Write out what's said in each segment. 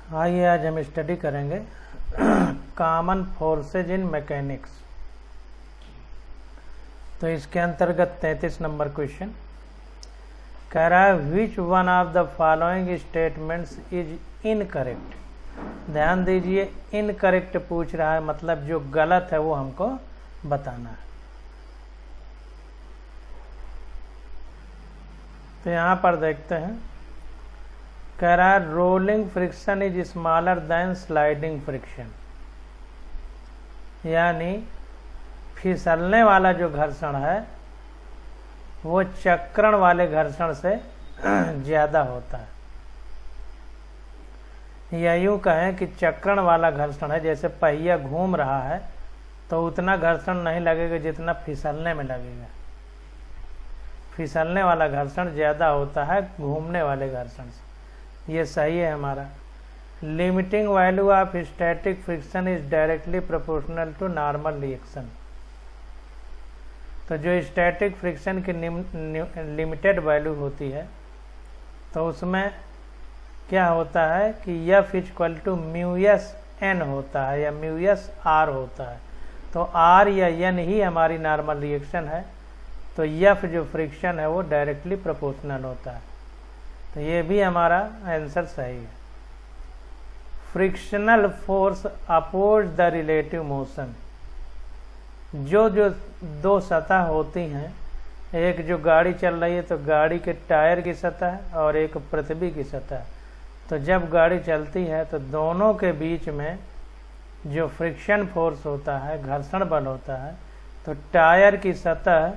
आइए आज हम स्टडी करेंगे कॉमन फोर्सेज इन मैकेनिक्स। तो इसके अंतर्गत 33 नंबर क्वेश्चन कह रहा है which one of the following statements is incorrect. ध्यान दीजिए, इनकरेक्ट पूछ रहा है, मतलब जो गलत है वो हमको बताना है। तो यहाँ पर देखते हैं, कह रहा है rolling friction is smaller than sliding friction, यानी फिसलने वाला जो घर्षण है वो चक्रण वाले घर्षण से ज़्यादा होता है। या यूँ कहें कि चक्रण वाला घर्षण है, जैसे पहिया घूम रहा है तो उतना घर्षण नहीं लगेगा जितना फिसलने में लगेगा। फिसलने वाला घर्षण ज़्यादा होता है घूमने वाले घर्षण से। ये सही है हमारा। Limiting value of static friction is directly proportional to normal reaction. तो जो स्टैटिक फ्रिक्शन की लिमिटेड वैल्यू होती है तो उसमें क्या होता है कि F equal to mu s N होता है या म्यूएस आर होता है। तो आर या एन ही हमारी नॉर्मल रिएक्शन है, तो F जो फ्रिक्शन है वो डायरेक्टली प्रोपोर्शनल होता है। तो ये भी हमारा आंसर सही है। Frictional force oppose the relative motion. जो दो सतह होती हैं, एक जो गाड़ी चल रही है तो गाड़ी के टायर की सतह और एक पृथ्वी की सतह। तो जब गाड़ी चलती है तो दोनों के बीच में जो फ्रिक्शन फोर्स होता है, घर्षण बल होता है, तो टायर की सतह,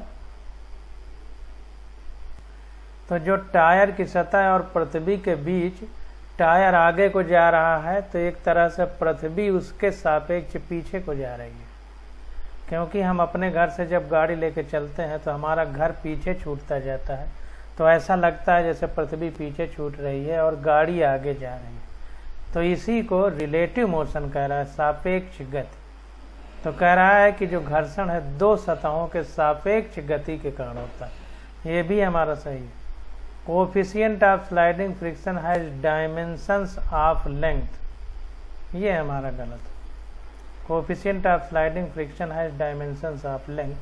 तो जो टायर की सतह और पृथ्वी के बीच टायर आगे को जा रहा है तो एक तरह से पृथ्वी उसके सापेक्ष पीछे को जा रही है। क्योंकि हम अपने घर से जब गाड़ी लेके चलते हैं तो हमारा घर पीछे छूटता जाता है, तो ऐसा लगता है जैसे पृथ्वी पीछे छूट रही है और गाड़ी आगे जा रही है। तो इसी को रिलेटिव मोशन कह रहा है, सापेक्ष गति। तो कह रहा है कि जो घर्षण है दो सतहों के सापेक्ष गति के कारण होता है। ये भी हमारा सही है। Coefficient of sliding friction has dimensions of length, ये हमारा गलत है। Coefficient of sliding friction has dimensions of length,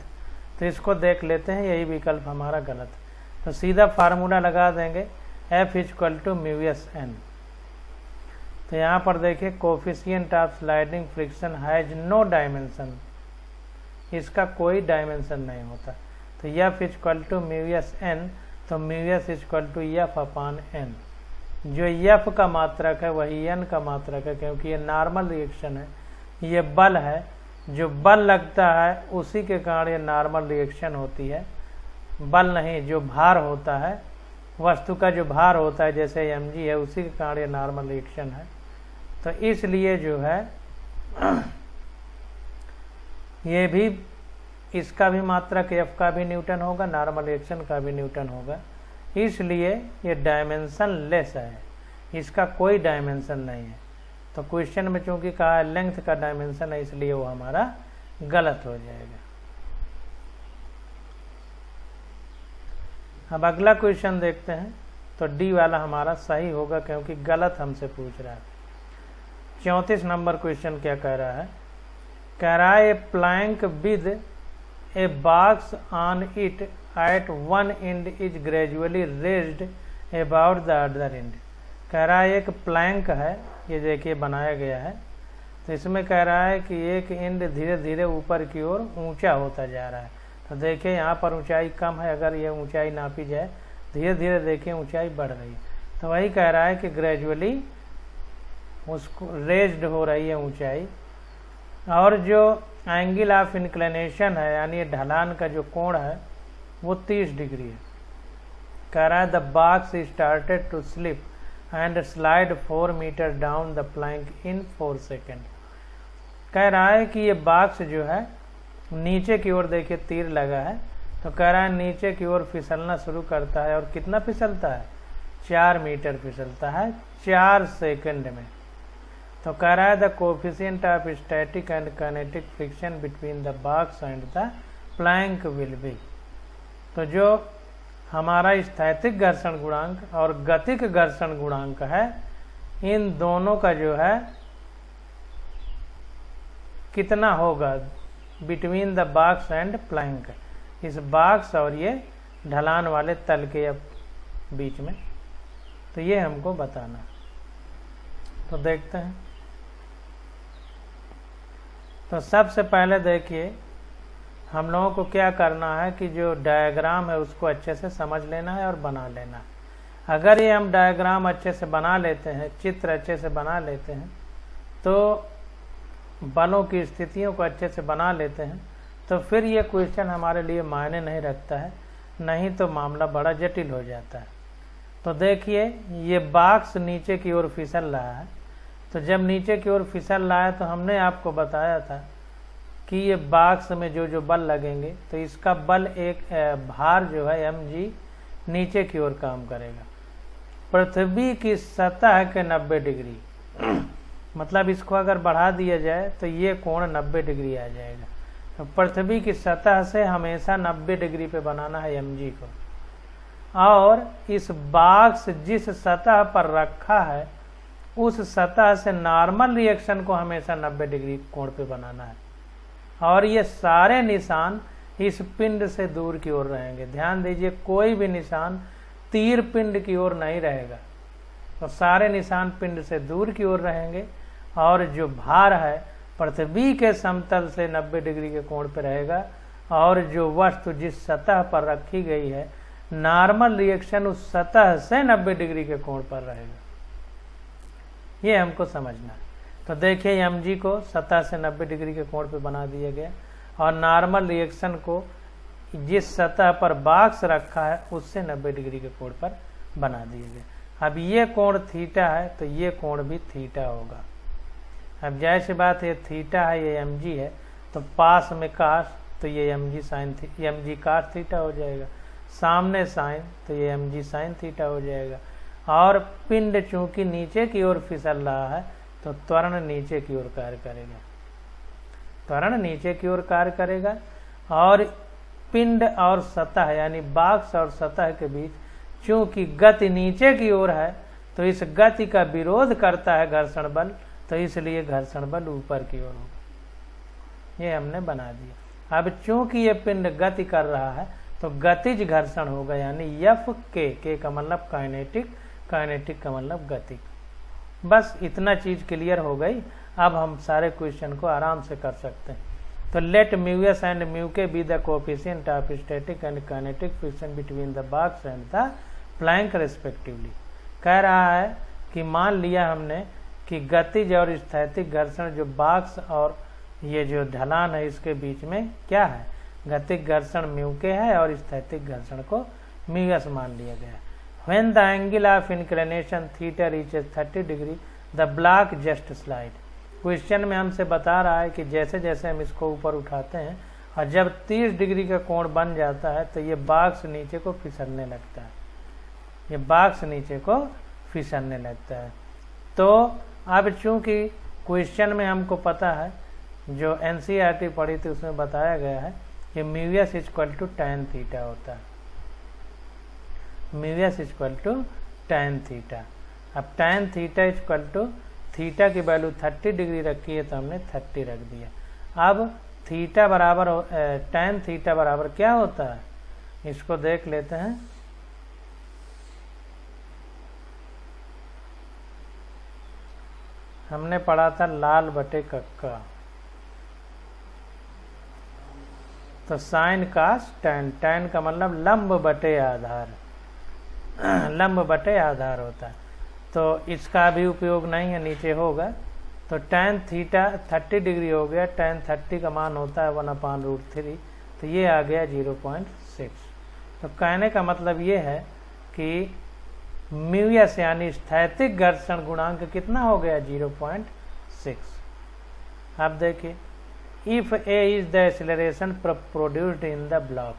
तो इसको देख लेते हैं, यही विकल्प हमारा गलत है। तो सीधा फार्मूला लगा देंगे F equal to mu s N. तो यहाँ पर देखिए coefficient of sliding friction has no dimension, इसका कोई डायमेंशन नहीं होता। तो F equal to mu s N, तो mu s equal to F upon N. जो F का मात्रक है वही n का मात्रक है, क्योंकि ये नॉर्मल रिएक्शन है, ये बल है, जो बल लगता है उसी के कारण ये नॉर्मल रिएक्शन होती है। बल नहीं, जो भार होता है, वस्तु का जो भार होता है जैसे mg है, उसी के कारण ये नॉर्मल रिएक्शन है। तो इसलिए जो है ये भी, इसका भी मात्रक F का भी न्यूटन होगा, नॉर्मल रिएक्शन का भी न्यूटन होगा, इसलिए ये डायमेंशन लेस है, इसका कोई डायमेंशन नहीं है। तो क्वेश्चन में चूंकि कहा है लेंथ का डायमेंशन है, इसलिए वो हमारा गलत हो जाएगा। अब अगला क्वेश्चन देखते हैं, तो डी वाला हमारा सही होगा क्योंकि गलत हमसे पूछ रहा है। 34 नंबर क्वेश्चन क्या कह रहा है, कह रहा है a plank with a box on it at one and is gradually raised about the other and. कह रहा है एक प्लैंक है, ये देखिए बनाया गया है, तो इसमें कह रहा है कि एक एंड धीरे धीरे ऊपर की ओर ऊंचा होता जा रहा है। तो देखिए यहाँ पर ऊंचाई कम है, अगर ये ऊंचाई नापी जाए धीरे धीरे देखिए ऊंचाई बढ़ रही है। तो वही कह रहा है कि ग्रेजुअली उसको रेज्ड हो रही है ऊंचाई, और जो एंगल ऑफ इंक्लिनेशन है यानी ढलान का जो कोण है वो 30 डिग्री है। कह रहा है the box started to slip and slide 4 metre down the plank in 4 second. कह रहा है कि ये बॉक्स जो है नीचे की ओर, देखिए तीर लगा है, तो कह रहा है नीचे की ओर फिसलना शुरू करता है, और कितना फिसलता है, 4 मीटर फिसलता है 4 सेकंड में। तो कह रहा है the coefficient of static and kinetic friction between the box and the Planck will be. तो जो हमारा स्थैतिक घर्षण गुणांक और गतिक घर्षण गुणांक है इन दोनों का जो है कितना होगा between the box and plank, इस बॉक्स और ये ढलान वाले तल के बीच में, तो ये हमको बताना। तो देखते हैं। तो सबसे पहले देखिए हम लोगों को क्या करना है कि जो डायग्राम है उसको अच्छे से समझ लेना है और बना लेना है। अगर ये हम डायग्राम अच्छे से बना लेते हैं, चित्र अच्छे से बना लेते हैं, तो बलों की स्थितियों को अच्छे से बना लेते हैं, तो फिर ये क्वेश्चन हमारे लिए मायने नहीं रखता है, नहीं तो मामला बड़ा जटिल हो जाता है। तो देखिए ये बॉक्स नीचे की ओर फिसल रहा है, तो जब नीचे की ओर फिसल रहा है तो हमने आपको बताया था कि ये बॉक्स में जो जो बल लगेंगे तो इसका बल एक भार जो है mg नीचे की ओर काम करेगा। पृथ्वी की सतह के 90 डिग्री मतलब इसको अगर बढ़ा दिया जाए तो ये कोण 90 डिग्री आ जाएगा। तो पृथ्वी की सतह से हमेशा 90 डिग्री पे बनाना है mg को, और इस बॉक्स जिस सतह पर रखा है उस सतह से नॉर्मल रिएक्शन को हमेशा 90 डिग्री कोण पे बनाना है, और ये सारे निशान इस पिंड से दूर की ओर रहेंगे। ध्यान दीजिए कोई भी निशान तीर पिंड की ओर नहीं रहेगा, तो सारे निशान पिंड से दूर की ओर रहेंगे, और जो भार है पृथ्वी के समतल से 90 डिग्री के कोण पे रहेगा, और जो वस्तु जिस सतह पर रखी गई है नॉर्मल रिएक्शन उस सतह से 90 डिग्री के कोण पर रहेगा। ये हमको समझना है। तो देखिए mg को सतह से 90 डिग्री के कोण पे बना दिया गया, और नॉर्मल रिएक्शन को जिस सतह पर बॉक्स रखा है उससे 90 डिग्री के कोण पर बना दिया गया। अब ये कोण थीटा है तो ये कोण भी थीटा होगा। अब जाहिर सी बात है थीटा है, ये mg है, तो पास में काश तो ये mg काश थीटा हो जाएगा, सामने साइन तो ये mg साइन थीटा हो जाएगा। और पिंड चूंकि नीचे की ओर फिसल रहा है तो त्वरण नीचे की ओर कार्य करेगा, त्वरण नीचे की ओर कार्य करेगा, और पिंड और सतह यानी बॉक्स और सतह के बीच चूंकि गति नीचे की ओर है तो इस गति का विरोध करता है घर्षण बल, तो इसलिए घर्षण बल ऊपर की ओर होगा। ये हमने बना दिया। अब चूंकि ये पिंड गति कर रहा है तो गतिज घर्षण होगा, यानी एफ के का मतलब काइनेटिक, काइनेटिक का मतलब गति। बस इतना चीज क्लियर हो गई। अब हम सारे क्वेश्चन को आराम से कर सकते हैं। तो let μs and μk be the coefficient of static and kinetic friction between the box and the plank respectively. कह रहा है कि मान लिया हमने कि गतिज और स्थैतिक घर्षण जो बॉक्स और ये जो ढलान है इसके बीच में क्या है, गतिक घर्षण μk है और स्थैतिक घर्षण को μs मान लिया गया। When the angle of inclination theta reaches 30 degree, the block just slide। Question में हमसे बता रहा है कि जैसे जैसे हम इसको ऊपर उठाते हैं और जब 30 डिग्री का कोण बन जाता है तो ये बॉक्स नीचे को फिसलने लगता है, ये बॉक्स नीचे को फिसलने लगता है। तो अब चूंकि क्वेश्चन में हमको पता है, जो NCERT पढ़ी थी उसमें बताया गया है कि μs = tan थीटा होता है, μs = tan थीटा। अब tan थीटा = थीटा की वैल्यू 30 डिग्री रखी है तो हमने 30 रख दिया। अब थीटा बराबर tan थीटा बराबर क्या होता है, इसको देख लेते हैं। हमने पढ़ा था लाल बटे कक्का, तो साइन कास tan, tan का मतलब लंब बटे आधार, लंब बटे आधार होता है। तो इसका भी उपयोग नहीं है, नीचे होगा। तो tan थीटा 30 डिग्री हो गया, tan 30 का मान होता है 1/√3, तो ये आ गया 0.6। तो कहने का मतलब ये है कि μs यानी स्थैतिक घर्षण गुणांक कितना हो गया 0.6। अब देखिए if a is the acceleration produced in the block,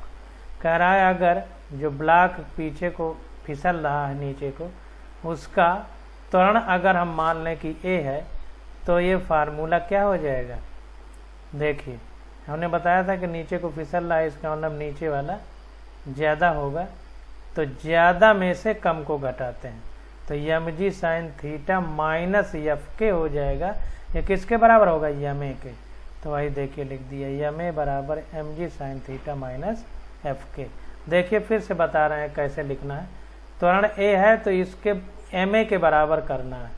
कह रहा है अगर जो ब्लॉक पीछे को फिसल रहा है नीचे को, उसका त्वरण अगर हम मान लें कि a है तो ये फार्मूला क्या हो जाएगा। देखिए हमने बताया था कि नीचे को फिसल रहा है, इसका मतलब नीचे वाला ज़्यादा होगा, तो ज़्यादा में से कम को घटाते हैं। तो m g sine theta minus f k हो जाएगा। ये किसके बराबर होगा? एम ए के। तो वही देखिए लिख दिया, एम ए बराबर m g sine theta minus f k. देखिए फिर से बता रहे हैं कैसे लिखना है। त्वरण ए है तो इसके एम ए के बराबर करना है,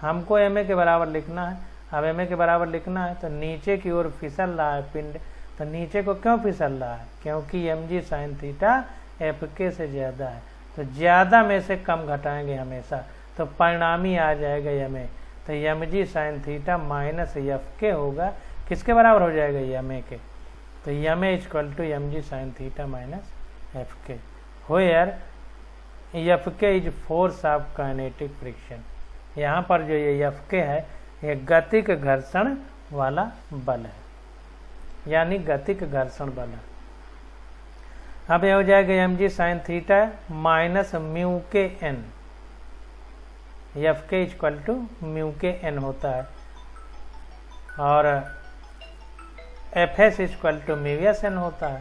हमको एम ए के बराबर लिखना है। अब एम ए के बराबर लिखना है तो नीचे की ओर फिसल रहा है पिंड, तो नीचे को क्यों फिसल रहा है? क्योंकि m g sine theta f k से ज़्यादा है, तो ज़्यादा में से कम घटाएंगे हमेशा, तो परिणामी आ जाएगा एम ए। तो m g sine theta minus f k होगा, किसके बराबर हो जाएगा? एम ए के। तो m a equal to m g sine theta minus f k, where f k is force of kinetic friction. यहाँ पर जो ये एफ के है ये गतिक घर्षण वाला बल है, यानी गतिक घर्षण बल है। अब ये हो जाएगा m g sine theta minus mu k n, f k equal to mu k n होता है, और f s equal to mu s n होता है।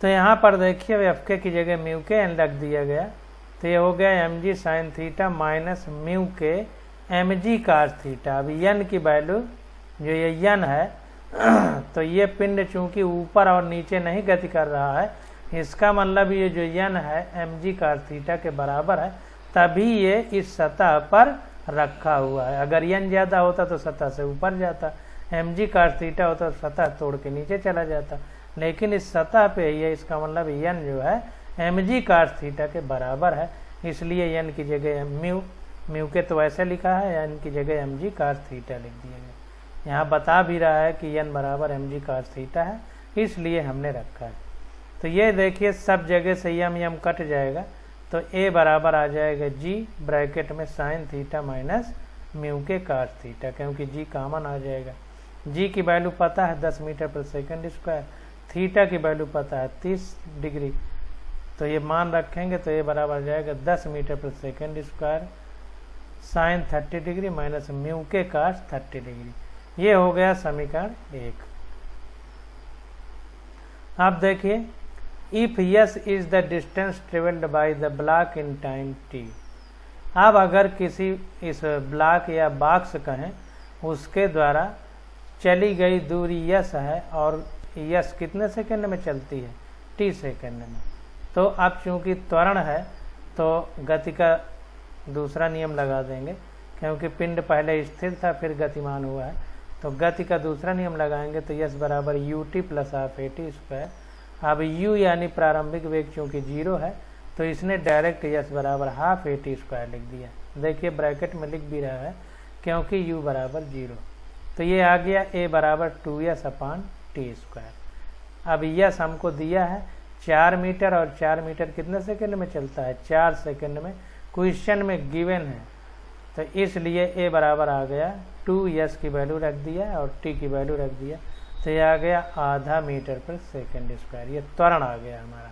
तो यहाँ पर देखिए एफ के की जगह म्यू के एन रख दिया गया, तो ये हो गया m g sine theta minus mu k m g cos theta. अब यन की वैल्यू जो ये यन है तो ये पिंड चूंकि ऊपर और नीचे नहीं गति कर रहा है, इसका मतलब ये जो यन है एम जी कास थीटा के बराबर है, तभी ये इस सतह पर रखा हुआ है। अगर यन ज़्यादा होता तो सतह से ऊपर जाता, एम जी कास थीटा होता तो सतह तोड़ के नीचे चला जाता, लेकिन इस सतह पे ये, इसका मतलब यन जो है एम जी कास थीटा के बराबर है, इसलिए यन की जगह म्यू के तो ऐसे लिखा है, यन की जगह एम जी कास थीटा लिख दिया गया। यहाँ बता भी रहा है कि यन बराबर एम जी कास थीटा है, इसलिए हमने रखा है। तो ये देखिए सब जगह से यम कट जाएगा, तो ए बराबर आ जाएगा जी ब्रैकेट में साइन थीटा माइनस म्यू के कास थीटा, क्योंकि जी कॉमन आ जाएगा। जी की वैल्यू पता है 10 metre per second square, theta की वैल्यू पता है 30 डिग्री, तो ये मान रखेंगे तो ये बराबर आ जाएगा 10 metre per second square sine 30 degree minus mu के कास 30 डिग्री। ये हो गया समीकरण 1। अब देखिए if yes is the distance travelled by the block in time T. अब अगर किसी इस ब्लॉक या बॉक्स कहें उसके द्वारा चली गई दूरी यस है, और यस कितने सेकंड में चलती है? टी सेकंड में। तो अब चूंकि त्वरण है तो गति का दूसरा नियम लगा देंगे, क्योंकि पिंड पहले स्थिर था फिर गतिमान हुआ है, तो गति का दूसरा नियम लगाएंगे तो यस बराबर U T plus half A T square. अब यू यानी प्रारंभिक वेग चूंकि 0 है तो इसने डायरेक्ट यस बराबर हाफ ए टी स्क्वायर लिख दिया। देखिए ब्रैकेट में लिख भी रहा है क्योंकि यू बराबर 0, तो ये आ गया ए बराबर 2s अपान टी स्क्वायर। अब यस हमको दिया है 4 मीटर, और 4 मीटर कितने सेकंड में चलता है? 4 सेकंड में, क्वेश्चन में गिवन है, तो इसलिए ए बराबर आ गया 2s की वैल्यू रख दिया और टी की वैल्यू रख दिया, तो ये आ गया आधा मीटर पर सेकंड स्क्वायर। ये त्वरण आ गया हमारा।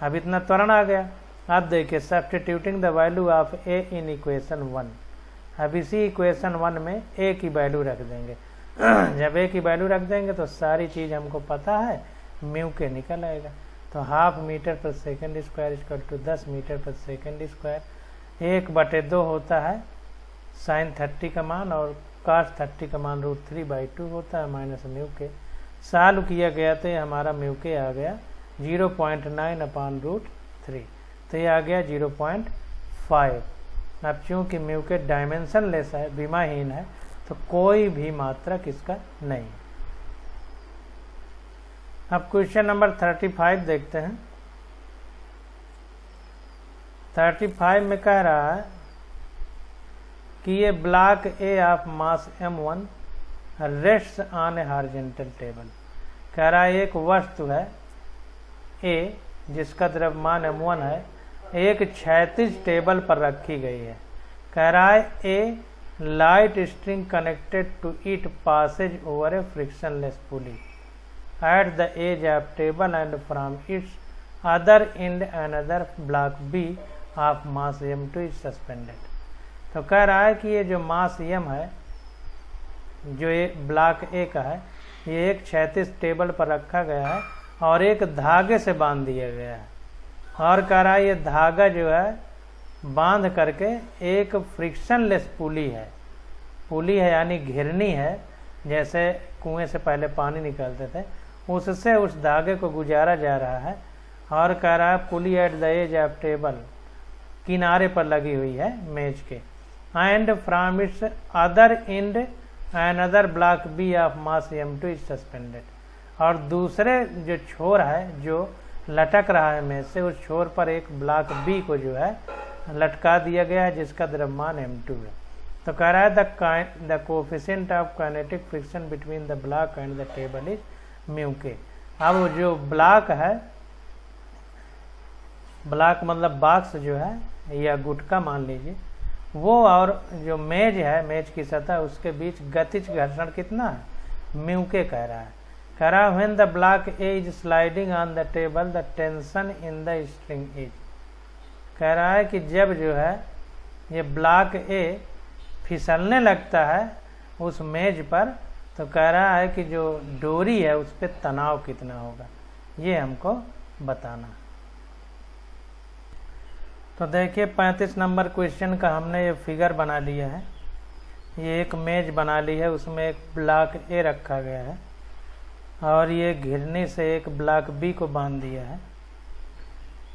अब इतना त्वरण आ गया। अब देखिए substituting the value of A in equation 1। अब इसी इक्वेशन 1 में ए की वैल्यू रख देंगे। जब ए की वैल्यू रख देंगे तो सारी चीज़ हमको पता है, म्यू के निकल आएगा। तो half metre per second square equal to 10 metre per second square, 1/2 होता है साइन 30 का मान, और कास 30 का मान √3/2 होता है माइनस म्यू के। सॉल्व किया गया तो ये हमारा म्यू के आ गया 0.9 अपान √3, तो ये आ गया 0.5। अब चूँकि म्यू के डायमेंशन लेस है, विमाहीन है, तो कोई भी मात्रक इसका नहीं। अब क्वेश्चन नंबर 35 देखते हैं। 35 में कह रहा है कि ये block A of mass m1 rests on a horizontal table. कह रहा है एक वस्तु है ए जिसका द्रव्यमान m1 है, एक क्षैतिज टेबल पर रखी गई है। कह रहा है a light string connected to it passes over a frictionless pulley at the edge of table and from its other end another block B of mass m2 is suspended। तो कह रहा है कि ये जो मास m है, जो ये ब्लॉक ए का है, ये एक क्षैतिज टेबल पर रखा गया है और एक धागे से बांध दिया गया है। और कह रहा है ये धागा जो है बांध करके एक फ्रिक्शनलेस पुली है यानी घिरनी है, जैसे कुएं से पहले पानी निकालते थे उससे उस धागे को गुजारा जा रहा है। और कह रहा है pulley at the edge of table, किनारे पर लगी हुई है मेज के। And from its other end another block B of mass m2 is suspended, और दूसरे जो छोर है जो लटक रहा है मेज से, उस छोर पर एक ब्लॉक बी को जो है लटका दिया गया है जिसका द्रव्यमान m2 है। तो कह रहा है the coefficient of kinetic friction between the block and the table is μk। अब जो ब्लॉक है, ब्लॉक मतलब बॉक्स जो है या गुटका मान लीजिए, वो और जो मेज है, मेज की सतह, उसके बीच गतिज घर्षण कितना है, μk कह रहा है। कह रहा है when the block A is sliding on the table the tension in the string is, कह रहा है कि जब जो है ये ब्लॉक ए फिसलने लगता है उस मेज पर, तो कह रहा है कि जो डोरी है उस पर तनाव कितना होगा, ये हमको बताना। तो देखिए 35 नंबर क्वेश्चन का हमने ये फिगर बना लिया है। ये एक मेज बना ली है, उसमें एक ब्लॉक ए रखा गया है और ये घिरनी से एक ब्लॉक बी को बांध दिया है।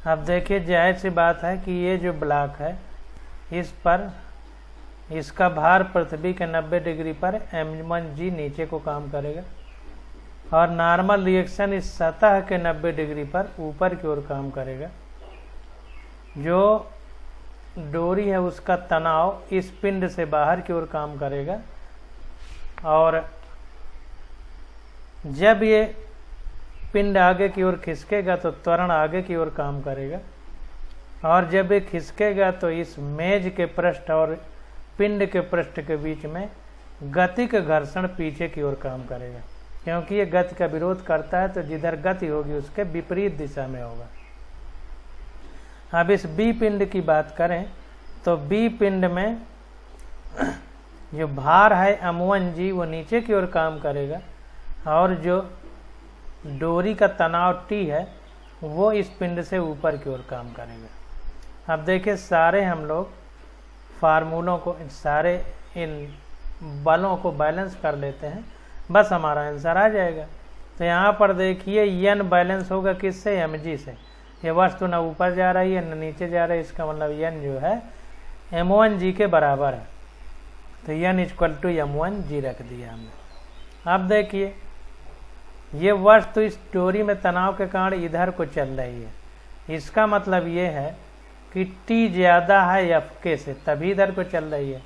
अब देखिए जाहिर सी बात है कि ये जो ब्लॉक है इस पर इसका भार पृथ्वी के 90 डिग्री पर m1g नीचे को काम करेगा और नॉर्मल रिएक्शन इस सतह के 90 डिग्री पर ऊपर की ओर काम करेगा। जो डोरी है उसका तनाव इस पिंड से बाहर की ओर काम करेगा और जब ये पिंड आगे की ओर खिसकेगा तो त्वरण आगे की ओर काम करेगा और जब ये खिसकेगा तो इस मेज के पृष्ठ और पिंड के पृष्ठ के बीच में गति का घर्षण पीछे की ओर काम करेगा, क्योंकि ये गति का विरोध करता है, तो जिधर गति होगी उसके विपरीत दिशा में होगा। अब इस बी पिंड की बात करें तो बी पिंड में जो भार है m1g वो नीचे की ओर काम करेगा और जो डोरी का तनाव T है वो इस पिंड से ऊपर की ओर काम करेगा। अब देखिए सारे हम लोग फार्मूलों को, सारे इन बलों को बैलेंस कर लेते हैं, बस हमारा आंसर आ जाएगा। तो यहाँ पर देखिए n बैलेंस होगा किससे, mg से। ये वस्तु न ऊपर जा रही है न नीचे जा रही है, इसका मतलब n जो है m1g के बराबर है, तो n = m1g रख दिया हमने। अब देखिए ये वस्तु इस डोरी में तनाव के कारण इधर को चल रही है, इसका मतलब ये है कि T ज़्यादा है Fk से, तभी इधर को चल रही है,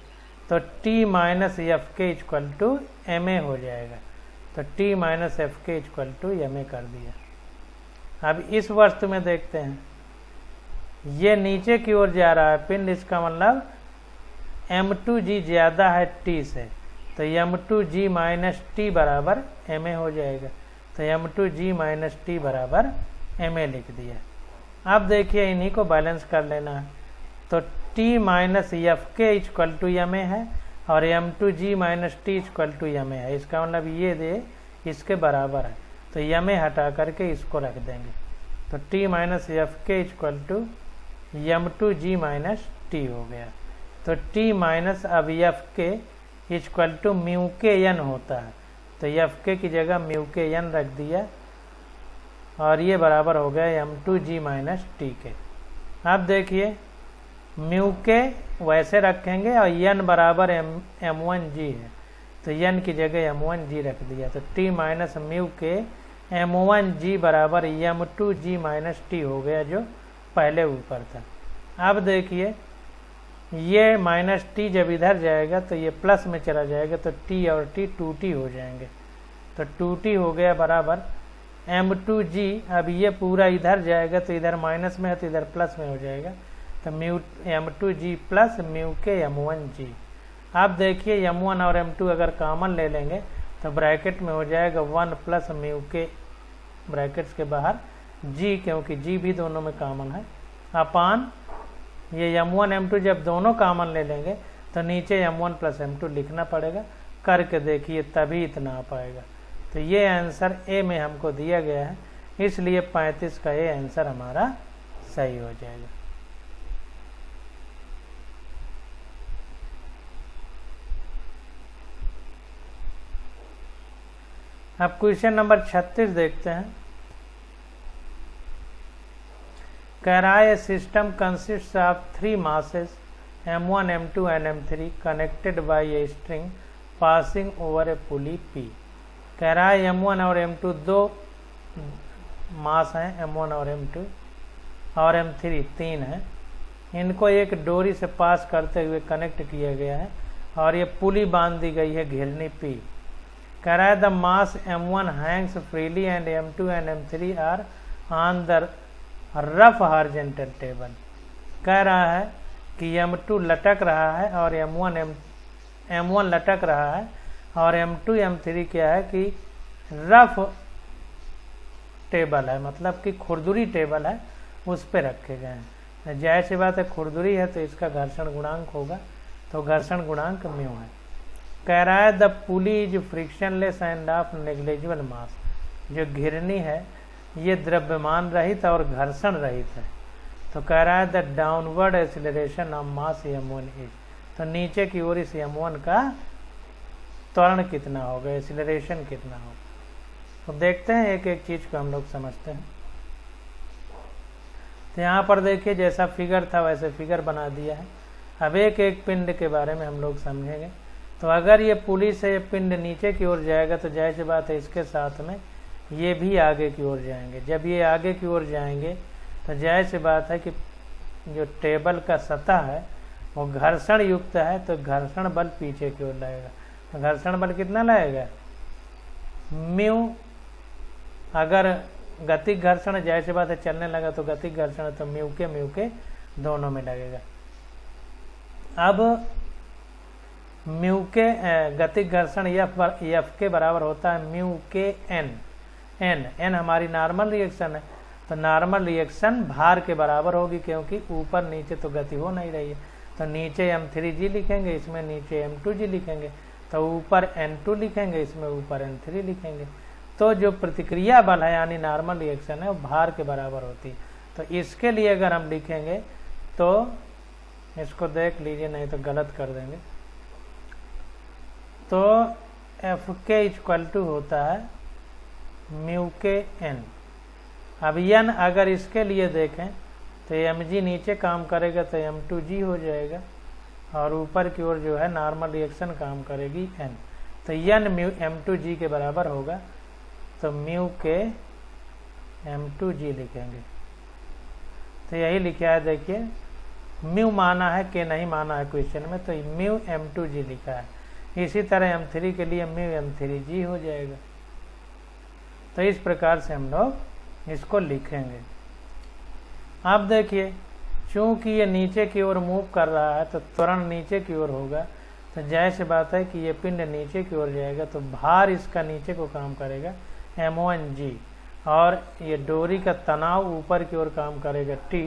तो T - Fk = ma हो जाएगा। तो T - Fk = ma कर दिया। अब इस वस्तु में देखते हैं, ये नीचे की ओर जा रहा है पिंड, इसका मतलब m2g ज़्यादा है T से, तो m2g - T बराबर ma हो जाएगा। तो m2g - T बराबर ma लिख दिया। अब देखिए इन्हीं को बैलेंस कर लेना है, तो T - Fk = ma है और m2g - T = ma है, इसका मतलब ये दे इसके बराबर है, तो ma हटा करके इसको रख देंगे। तो T - Fk = m2g - T हो गया। तो T - अब Fk = μkn होता है, तो Fk की जगह μkn रख दिया और ये बराबर हो गया m2g - T के। अब देखिए μk वैसे रखेंगे और n बराबर m1g है, तो n की जगह m1g रख दिया, तो T - μk m1g बराबर m2g - T हो गया जो पहले ऊपर था। अब देखिए ये -T जब इधर जाएगा तो ये प्लस में चला जाएगा, तो T और T 2T हो जाएंगे, तो 2T हो गया बराबर m2g। अब ये पूरा इधर जाएगा तो इधर माइनस में है तो इधर प्लस में हो जाएगा, तो m2g + μk m1g। अब देखिए m1 और m2 अगर कॉमन ले लेंगे तो ब्रैकेट में हो जाएगा 1 + μk ब्रैकेट्स के बाहर g, क्योंकि g भी दोनों में कॉमन है, अपान ये m1 m2 जब दोनों कॉमन ले लेंगे तो नीचे m1 + m2 लिखना पड़ेगा, करके देखिए तभी इतना आ पाएगा। तो ये आंसर ए में हमको दिया गया है, इसलिए 35 का ये आंसर हमारा सही हो जाएगा। अब क्वेश्चन नंबर 36 देखते हैं। कह रहा है system consists of 3 masses m1, m2 and m3 connected by a string passing over a pulley P। कह रहा है m1 और m2 दो मास हैं, m1 और m2, और m3 तीन है। इनको एक डोरी से पास करते हुए कनेक्ट किया गया है और ये पुली बांध दी गई है घिरनी P। कह रहा है the mass m1 hangs freely and m2 and m3 are on the rough horizontal table. कह रहा है कि m2 लटक रहा है और m1 लटक रहा है और m2 m3 क्या है कि रफ टेबल है, मतलब कि खुरदुरी टेबल है, उस पे रखे गए हैं। जाहिर सी बात है खुरदुरी है तो इसका घर्षण गुणांक होगा, तो घर्षण गुणांक म्यू है। कह रहा है the pulley is frictionless end of negligible mass. जो घिरनी है ये द्रव्यमान रहित और घर्षण रहित है। तो कह रहा है the downward acceleration of mass m1 is. तो नीचे की ओर इस m1 का त्वरण कितना होगा, एक्सीलरेशन कितना होगा। तो देखते हैं एक एक चीज को हम लोग समझते हैं। तो यहाँ पर देखिए जैसा फिगर था वैसे फिगर बना दिया है। अब एक एक पिंड के बारे में हम लोग समझेंगे। तो अगर ये पुली से ये पिंड नीचे की ओर जाएगा तो जाहिर सी बात है इसके साथ में ये भी आगे की ओर जाएंगे। जब ये आगे की ओर जाएंगे तो जाहिर सी बात है कि जो टेबल का सतह है वो घर्षण युक्त है, तो घर्षण बल पीछे की ओर लगेगा। तो घर्षण बल कितना लगेगा, म्यू। अगर गतिक घर्षण जाहिर सी बात है चलने लगा तो गतिक घर्षण तो म्यू के दोनों में लगेगा। अब म्यू के गतिक घर्षण एफ के बराबर होता है म्यू के एन हमारी नॉर्मल रिएक्शन है। तो नॉर्मल रिएक्शन भार के बराबर होगी, क्योंकि ऊपर नीचे तो गति हो नहीं रही है। तो नीचे m3g लिखेंगे, इसमें नीचे m2g लिखेंगे। तो ऊपर n2 लिखेंगे, इसमें ऊपर n3 लिखेंगे। तो जो प्रतिक्रिया बल है यानी नॉर्मल रिएक्शन है वो भार के बराबर होती है। तो इसके लिए अगर हम लिखेंगे तो इसको देख लीजिए, नहीं तो गलत कर देंगे। तो एफ के इक्वल टू होता है म्यू के एन। अब एन अगर इसके लिए देखें तो mg नीचे काम करेगा तो m2g हो जाएगा, और ऊपर की ओर जो है नॉर्मल रिएक्शन काम करेगी n। तो n म्यू m2g के बराबर होगा, तो म्यू के m2g लिखेंगे। तो यही लिखा है, देखिए म्यू माना है कि नहीं माना है क्वेश्चन में, तो म्यू m2g लिखा है। इसी तरह m3 के लिए म्यू m3g हो जाएगा। तो इस प्रकार से हम लोग इसको लिखेंगे। अब देखिए चूंकि ये नीचे की ओर मूव कर रहा है तो त्वरण नीचे की ओर होगा। तो जाहिर सी बात है कि ये पिंड नीचे की ओर जाएगा तो भार इसका नीचे को काम करेगा m1g, और ये डोरी का तनाव ऊपर की ओर काम करेगा t,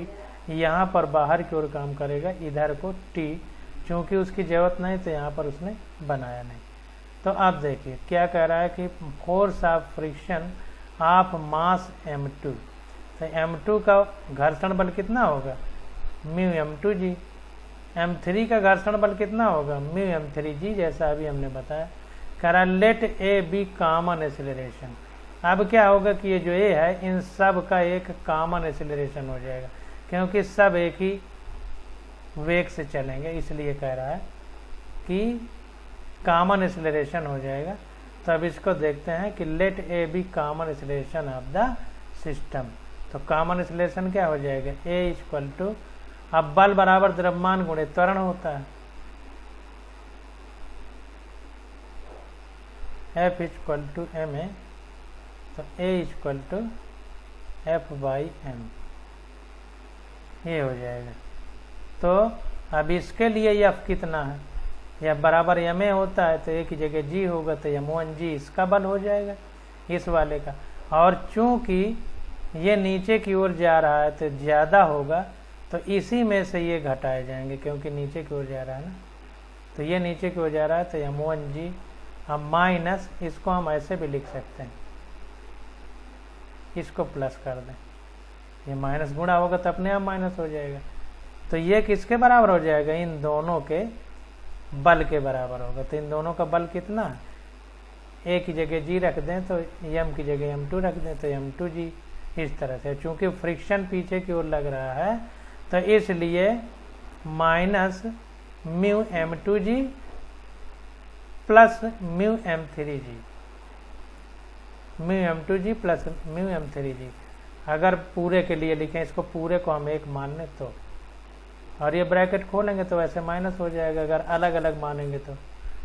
यहाँ पर बाहर की ओर काम करेगा इधर को t। चूंकि उसकी जरूरत नहीं तो यहाँ पर उसने बनाया नहीं। तो अब देखिए क्या कह रहा है कि force of friction of mass m2। तो m2 का घर्षण बल कितना होगा, म्यू m2g। m3 का घर्षण बल कितना होगा, म्यू m3g, जैसा अभी हमने बताया। कह रहा let a be common acceleration. अब क्या होगा कि ये जो ए है इन सब का एक कॉमन एक्सीलरेशन हो जाएगा, क्योंकि सब एक ही वेग से चलेंगे, इसलिए कह रहा है कि कॉमन एक्सीलरेशन हो जाएगा। तो अब इसको देखते हैं कि let a be common acceleration of the system. तो कॉमन एक्सीलरेशन क्या हो जाएगा, ए इक्वल टू, अब बल बराबर द्रव्यमान गुणे त्वरण होता है, एफ इक्वल टू एम ए। तो A equal to F by M, ये हो जाएगा। तो अब इसके लिए एफ कितना है, या बराबर एम ए होता है तो एक ही जगह जी होगा, तो m1g इसका बल हो जाएगा इस वाले का। और चूंकि ये नीचे की ओर जा रहा है तो ज़्यादा होगा, तो इसी में से ये घटाए जाएंगे, क्योंकि नीचे की ओर जा रहा है ना। तो ये नीचे की ओर जा रहा है तो m1g, अब माइनस इसको हम ऐसे भी लिख सकते हैं, इसको प्लस कर दें ये माइनस गुणा होगा तो अपने आप माइनस हो जाएगा। तो ये किसके बराबर हो जाएगा, इन दोनों के बल के बराबर होगा। तो इन दोनों का बल कितना, ए की जगह जी रख दें तो m की जगह m2 रख दें तो m2g। इस तरह से चूंकि फ्रिक्शन पीछे की ओर लग रहा है तो इसलिए minus mu m2g plus mu m3g, mu m2g plus mu m3g। अगर पूरे के लिए लिखें, इसको पूरे को हम एक मान लें तो, और ये ब्रैकेट खोलेंगे तो वैसे माइनस हो जाएगा। अगर अलग अलग मानेंगे तो,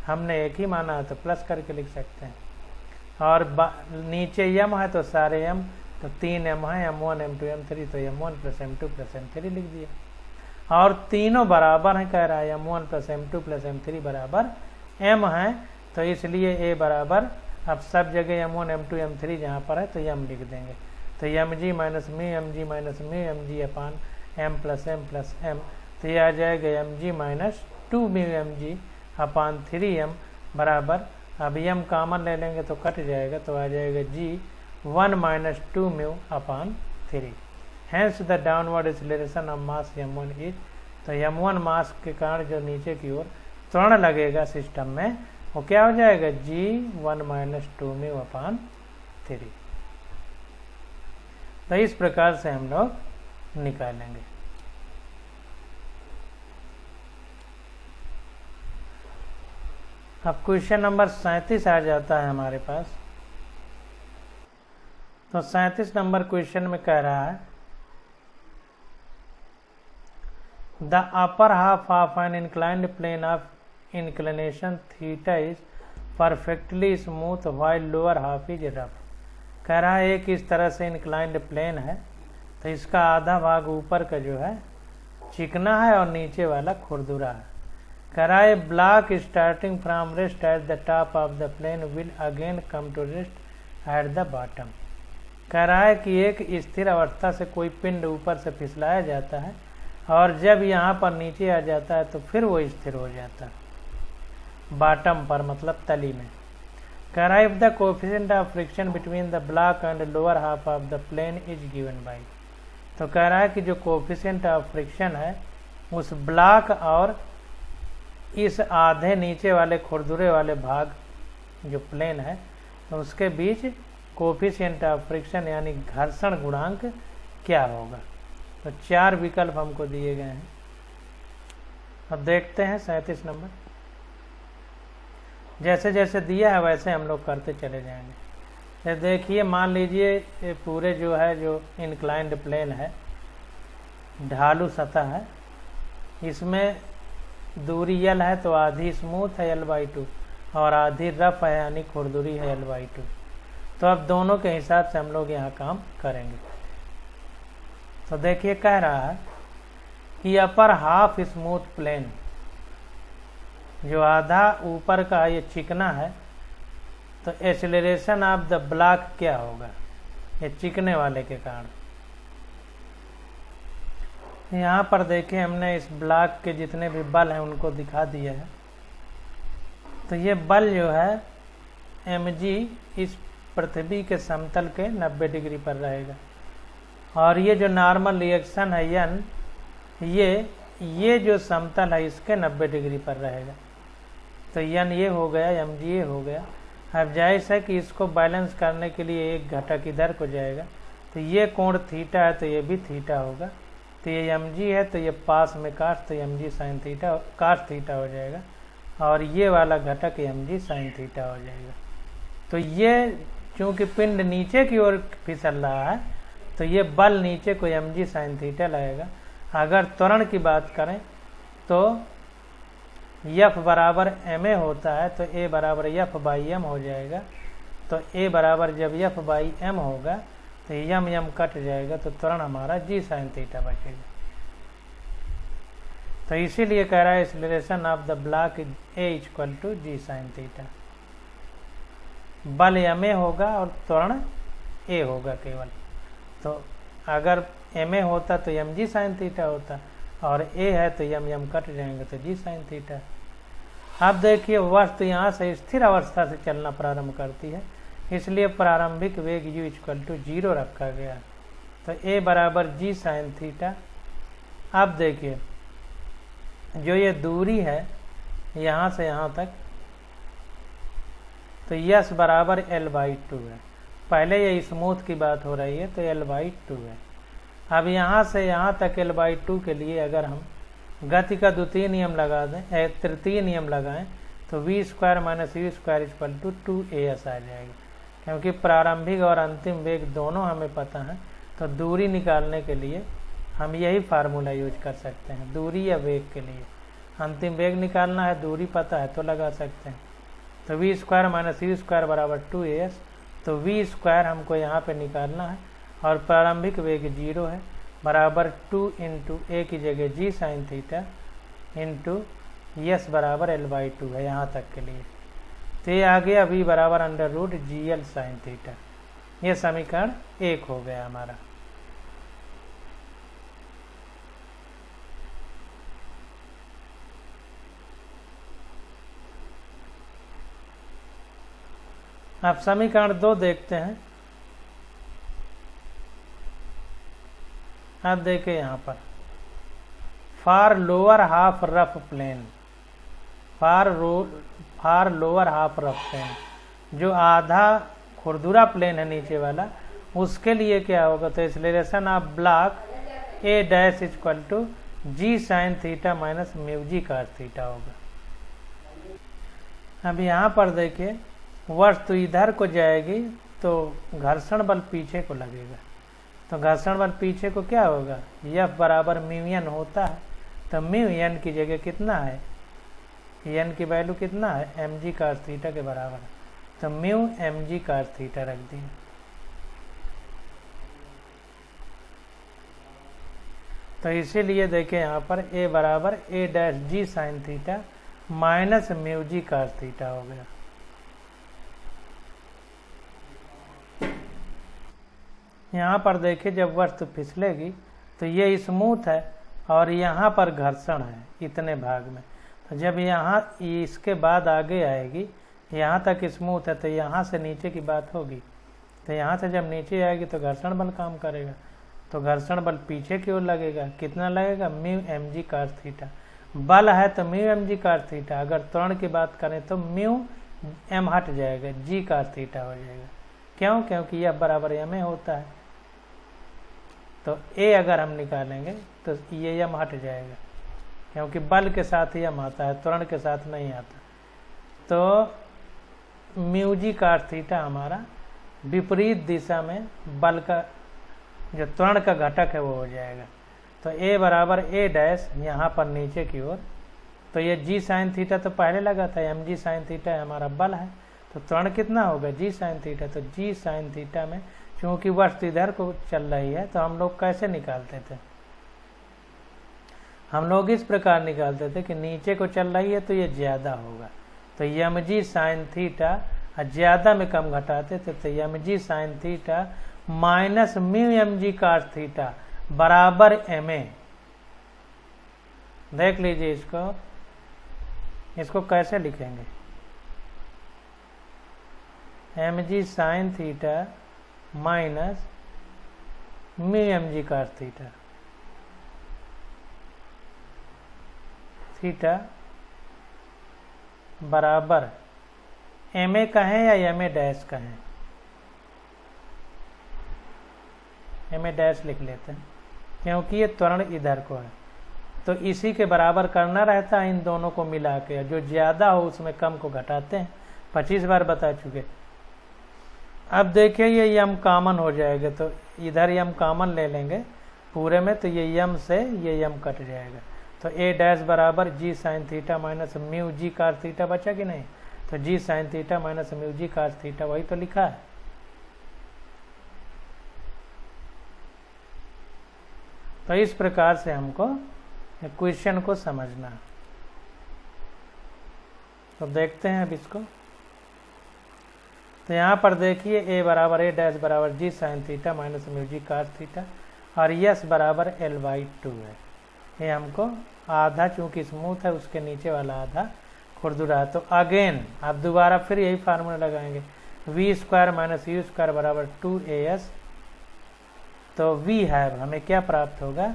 हमने एक ही माना है तो प्लस करके लिख सकते हैं। और नीचे m है तो सारे m, तो 3m है, m1 m2 m3, तो m1 plus m2 plus m3 लिख दिया। और तीनों बराबर हैं, कह रहा है m1 plus m2 plus m3 बराबर m है, तो इसलिए a बराबर, अब सब जगह m1 m2 m3 जहाँ पर है तो m लिख देंगे। तो mg minus mu mg minus mu mg अपान m प्लस m, तो ये आ जाएगा mg माइनस 2 म्यू mg अपान 3m बराबर, अब m कॉमन ले लेंगे तो कट जाएगा, तो आ जाएगा g 1 minus 2 mu upon 3। Hence the downward acceleration of mass m1 is, तो m1 मास के कारण जो नीचे की ओर त्वरण लगेगा सिस्टम में, वो क्या हो जाएगा, g 1 माइनस 2 म्यू अपान 3। तो इस प्रकार से हम लोग निकालेंगे। अब क्वेश्चन नंबर 37 आ जाता है हमारे पास। तो 37 नंबर क्वेश्चन में कह रहा है, the upper half of an inclined plane of inclination theta is perfectly smooth while lower half is rough. कह रहा है एक इस तरह से इंक्लाइंड प्लेन है, तो इसका आधा भाग ऊपर का जो है चिकना है और नीचे वाला खुरदुरा है। कह रहा है block starting from rest at the top of the plane will again come to rest at the bottom. कह रहा है कि एक स्थिर अवस्था से कोई पिंड ऊपर से फिसलाया जाता है और जब यहाँ पर नीचे आ जाता है तो फिर वो स्थिर हो जाता है बॉटम पर, मतलब तली में। कह रहा है if the coefficient of friction between the block and lower half of the plane is given by, तो कह रहा है कि जो कोएफिशिएंट ऑफ फ्रिक्शन है उस ब्लॉक और इस आधे नीचे वाले खुरदुरे वाले भाग जो प्लेन है, तो उसके बीच कोएफिशिएंट ऑफ फ्रिक्शन यानी घर्षण गुणांक क्या होगा। तो 4 विकल्प हमको दिए गए हैं। अब देखते हैं 37 नंबर। जैसे जैसे दिया है वैसे हम लोग करते चले जाएंगे। ये देखिए, मान लीजिए पूरे जो है जो इंक्लाइंड प्लेन है, ढालू सतह है, इसमें दूरी l है तो आधी स्मूथ है l/2 और आधी रफ है यानी खुरदुरी है l/2। तो अब दोनों के हिसाब से हम लोग यहाँ काम करेंगे। तो देखिए कह रहा है कि अपर हाफ स्मूथ प्लेन, जो आधा ऊपर का ये चिकना है, तो एक्सेलरेशन ऑफ द ब्लॉक क्या होगा, ये चिकने वाले के कारण। यहाँ पर देखिए हमने इस ब्लॉक के जितने भी बल हैं उनको दिखा दिया है। तो ये बल जो है mg इस पृथ्वी के समतल के 90 डिग्री पर रहेगा, और ये जो नॉर्मल रिएक्शन है n, ये जो समतल है इसके 90 डिग्री पर रहेगा। तो n ये हो गया, mg ये हो गया। अब जाहिर है कि इसको बैलेंस करने के लिए एक घटक इधर को जाएगा, तो ये कोण थीटा है तो ये भी थीटा होगा। तो ये mg है तो ये पास में काश, तो mg साइन थीटा काश थीटा हो जाएगा, और ये वाला घटक mg साइन थीटा हो जाएगा। तो ये चूंकि पिंड नीचे की ओर फिसल रहा है तो ये बल नीचे को mg साइन थीटा लगेगा। अगर त्वरण की बात करें तो F बराबर ma होता है तो a बराबर F बाई m हो जाएगा। तो a बराबर जब F बाई m होगा तो m कट जाएगा, तो त्वरण हमारा g साइन थीटा बचेगा। तो इसीलिए कह रहा है acceleration of the block a equal to g sine theta. बल ma होगा और त्वरण a होगा केवल। तो अगर ma होता तो mg साइन थीटा होता, और a है तो m कट जाएंगे तो g साइन थीटा। अब देखिए वस्तु यहाँ से स्थिर अवस्था से चलना प्रारंभ करती है, इसलिए प्रारंभिक वेग u इक्वल टू 0 रखा गया। तो ए बराबर जी साइन थीटा। अब देखिए जो ये दूरी है यहाँ से यहाँ तक, तो यस बराबर L/2 है। पहले ये स्मूथ की बात हो रही है तो L/2 है। अब यहाँ से यहाँ तक L/2 के लिए अगर हम गति का द्वितीय नियम लगा दें, तृतीय नियम लगाएं, तो v² - u² = 2as आ जाएगा। क्योंकि प्रारंभिक और अंतिम वेग दोनों हमें पता है, तो दूरी निकालने के लिए हम यही फार्मूला यूज कर सकते हैं। दूरी या वेग के लिए अंतिम वेग निकालना है, दूरी पता है तो लगा सकते हैं। तो v² - u² बराबर 2as, तो v² हमको यहाँ पे निकालना है और प्रारंभिक वेग 0 है, बराबर 2 × a की जगह g sine theta into yes बराबर L/2 है यहाँ तक के लिए। तो ये आ गया v बराबर √GL साइन थीटा। ये समीकरण 1 हो गया हमारा। अब समीकरण 2 देखते हैं। अब देखें यहाँ पर फार लोअर हाफ रफ प्लेन, फार लोअर हाफ रफ प्लेन, जो आधा खुरदुरा प्लेन है नीचे वाला, उसके लिए क्या होगा? तो acceleration of block A' = g sine theta minus μg cos theta होगा। अब यहाँ पर देखिए वस्तु इधर को जाएगी तो घर्षण बल पीछे को लगेगा, तो घर्षण बल पीछे को क्या होगा? F बराबर μn होता है, तो μn की जगह कितना है? n की वैल्यू कितना है? mg cos थीटा के बराबर है, तो μmg cos थीटा रख दिए। तो इसीलिए देखें यहाँ पर a बराबर A' sign theta minus μg cos theta हो गया। यहाँ पर देखिए जब वस्तु फिसलेगी तो ये स्मूथ है और यहाँ पर घर्षण है इतने भाग में, तो जब यहाँ इसके बाद आगे आएगी, यहाँ तक स्मूथ है तो यहाँ से नीचे की बात होगी, तो यहाँ से जब नीचे आएगी तो घर्षण बल काम करेगा, तो घर्षण बल पीछे की ओर लगेगा। कितना लगेगा? μmg cos theta. बल है तो μmg cos थीटा, अगर त्वरण की बात करें तो μm हट जाएगा, g cos थीटा हो जाएगा। क्यों? क्योंकि यह बराबर m होता है, तो a अगर हम निकालेंगे तो ये m हट जाएगा, क्योंकि बल के साथ ही m आता है, त्वरण के साथ नहीं आता। तो μg cos थीटा हमारा विपरीत दिशा में बल का जो त्वरण का घटक है वो हो जाएगा। तो a बराबर A' यहाँ पर नीचे की ओर, तो ये g साइन थीटा तो पहले लगा था, mg साइन थीटा हमारा बल है, तो त्वरण कितना होगा? g sine theta. तो g साइन थीटा में चूंकि वस्तु इधर को चल रही है, तो हम लोग कैसे निकालते थे? हम लोग इस प्रकार निकालते थे कि नीचे को चल रही है तो ये ज्यादा होगा, तो mg साइन थीटा, ज्यादा में कम घटाते थे तो mg sign theta minus μmg cos theta बराबर ma। देख लीजिए इसको कैसे लिखेंगे? mg sign theta minus μmg cos theta, theta बराबर ma कहें या ma डैश कहें? ma डैश लिख लेते हैं क्योंकि ये त्वरण इधर को है, तो इसी के बराबर करना रहता है इन दोनों को मिला के, जो ज्यादा हो उसमें कम को घटाते हैं। 25 बार बता चुके। अब देखिए ये यम कॉमन हो जाएगा, तो इधर यम कॉमन ले लेंगे पूरे में, तो ये यम से ये यम कट जाएगा, तो A' बराबर g sine theta minus μg cos theta बचा कि नहीं? तो g sine theta minus μg cos theta वही तो लिखा है। तो इस प्रकार से हमको क्वेश्चन को समझना है। तो देखते हैं अब इसको। तो यहाँ पर देखिए A बराबर A' बराबर g sine theta minus μg cos theta और यस बराबर L/2 है। ये हमको आधा चूंकि स्मूथ है उसके नीचे वाला आधा खुरदुरा है। तो अगेन आप दोबारा फिर यही फार्मूला लगाएंगे, v² - u² बराबर 2as तो वी हैव हमें क्या प्राप्त होगा।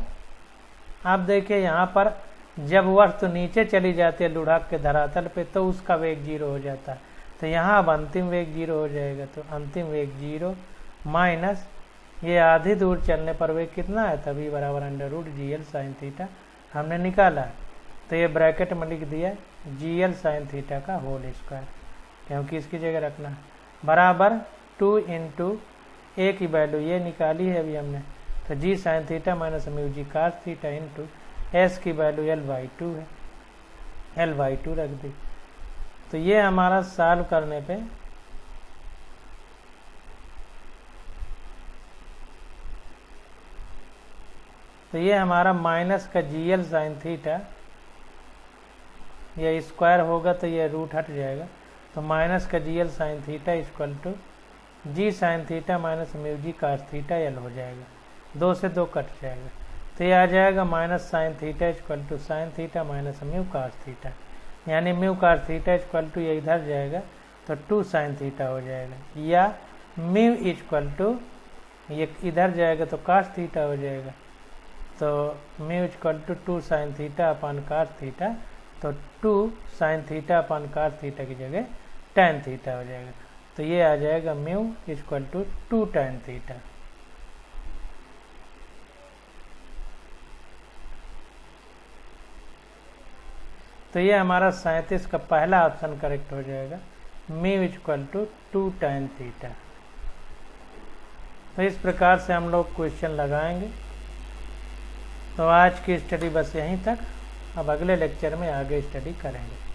आप देखिए यहाँ पर जब वस्तु नीचे चली जाती है लुढ़क के धरातल पे तो उसका वेग 0 हो जाता है। तो यहाँ अब अंतिम वेग 0 हो जाएगा। तो अंतिम वेग 0 माइनस ये आधी दूर चलने पर वेग कितना है, तभी बराबर √GL sin थीटा हमने निकाला है। तो ये ब्रैकेट में लिख दिया GL sin थीटा का होल स्क्वायर, क्योंकि इसकी जगह रखना है, बराबर 2 इंटू ए की वैल्यू ये निकाली है अभी हमने, तो G sin theta minus mu g cos theta into S की वैल्यू L/2 है, L/2 रख दी। तो ये हमारा सॉल्व करने पे तो ये हमारा माइनस का GL sin थीटा, ये स्क्वायर होगा तो ये रूट हट जाएगा। तो माइनस का GL sin theta equal to G sin theta minus mu g cos theta L हो जाएगा, 2 से 2 कट जाएगा। तो ये आ जाएगा minus sin theta equal to sin theta minus mu cos theta, यानी mu cos theta equal to ये इधर जाएगा तो 2 sin थीटा हो जाएगा, या म्यू इक्वल टू ये इधर जाएगा तो cos थीटा हो जाएगा। तो mu equal to 2 sin theta upon cos theta, तो 2 sin theta upon cos theta की जगह tan थीटा हो जाएगा। तो ये आ जाएगा mu equal to 2 tan theta. तो ये हमारा 37 का पहला ऑप्शन करेक्ट हो जाएगा, mu equal to 2 tan theta. तो इस प्रकार से हम लोग क्वेश्चन लगाएंगे। तो आज की स्टडी बस यहीं तक, अब अगले लेक्चर में आगे स्टडी करेंगे।